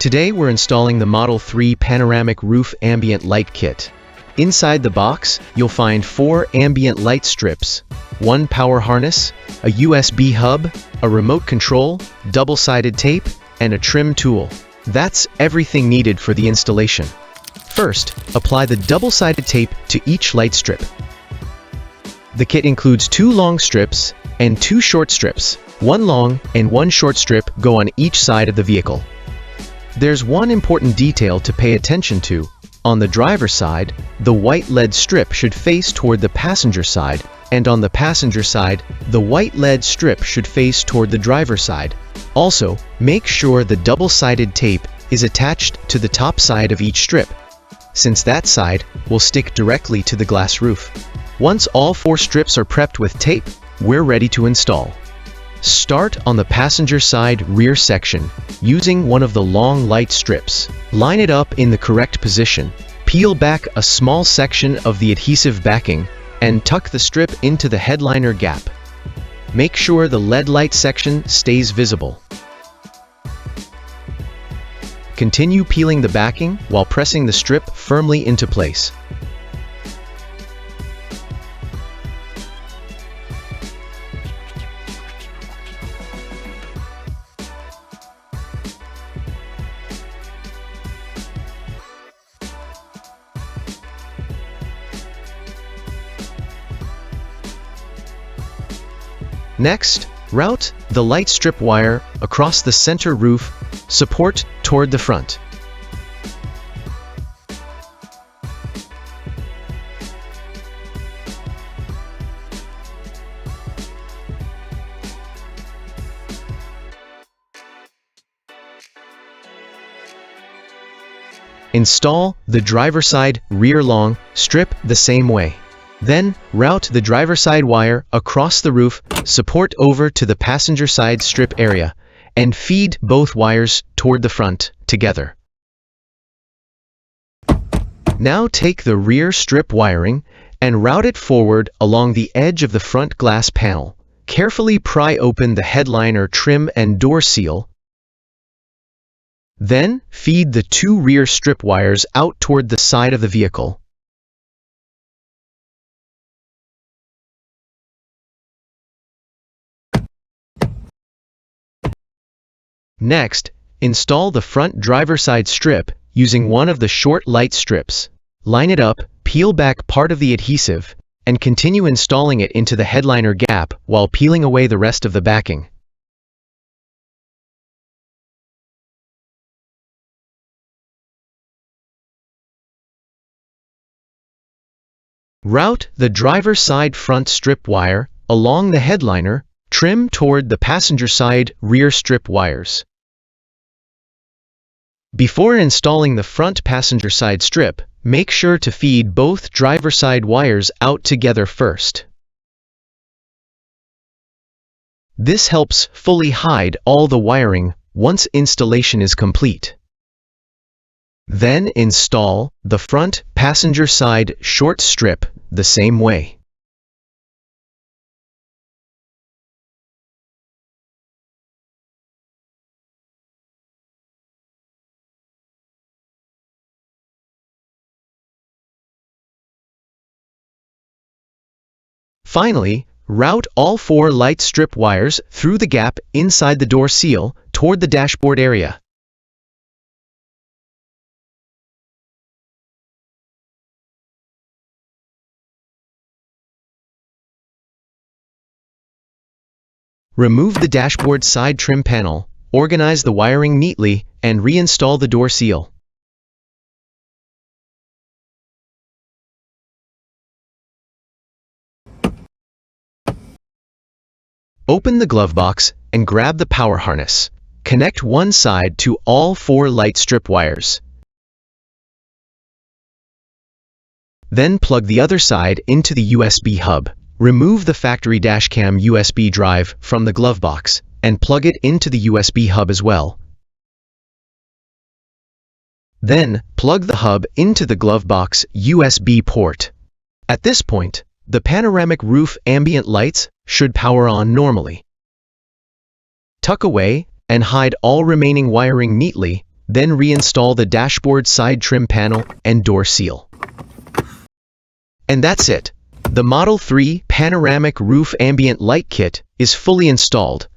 Today we're installing the Model 3 Panoramic Roof Ambient Light Kit. Inside the box, you'll find 4 ambient light strips, 1 power harness, a USB hub, a remote control, double-sided tape, and a trim tool. That's everything needed for the installation. First, apply the double-sided tape to each light strip. The kit includes 2 long strips and 2 short strips. 1 long and 1 short strip go on each side of the vehicle. There's one important detail to pay attention to. On the driver's side, the white lead strip should face toward the passenger side, and on the passenger side, the white lead strip should face toward the driver's side. Also, make sure the double-sided tape is attached to the top side of each strip, since that side will stick directly to the glass roof. Once all 4 strips are prepped with tape, we're ready to install. Start on the passenger side rear section using one of the long light strips. Line it up in the correct position. Peel back a small section of the adhesive backing and tuck the strip into the headliner gap. Make sure the LED light section stays visible. Continue peeling the backing while pressing the strip firmly into place. Next, route the light strip wire across the center roof support toward the front. Install the driver's side rear long strip the same way. Then, route the driver's side wire across the roof, support over to the passenger side strip area, and feed both wires toward the front together. Now take the rear strip wiring and route it forward along the edge of the front glass panel. Carefully pry open the headliner trim and door seal. Then, feed the 2 rear strip wires out toward the side of the vehicle. Next, install the front driver's side strip using one of the short light strips. Line it up, peel back part of the adhesive, and continue installing it into the headliner gap while peeling away the rest of the backing. Route the driver's side front strip wire along the headliner trim toward the passenger side rear strip wires. Before installing the front passenger side strip, make sure to feed both driver's side wires out together first. This helps fully hide all the wiring once installation is complete. Then install the front passenger side short strip the same way. Finally, route all 4 light strip wires through the gap inside the door seal toward the dashboard area. Remove the dashboard side trim panel, organize the wiring neatly, and reinstall the door seal. Open the glove box and grab the power harness. Connect one side to all 4 light strip wires. Then plug the other side into the USB hub. Remove the factory dashcam USB drive from the glove box and plug it into the USB hub as well. Then, plug the hub into the glove box USB port. At this point, the panoramic roof ambient lights should power on normally. Tuck away and hide all remaining wiring neatly Then reinstall the dashboard side trim panel and door seal. And that's it. The Model 3 Panoramic Roof Ambient Light Kit is fully installed.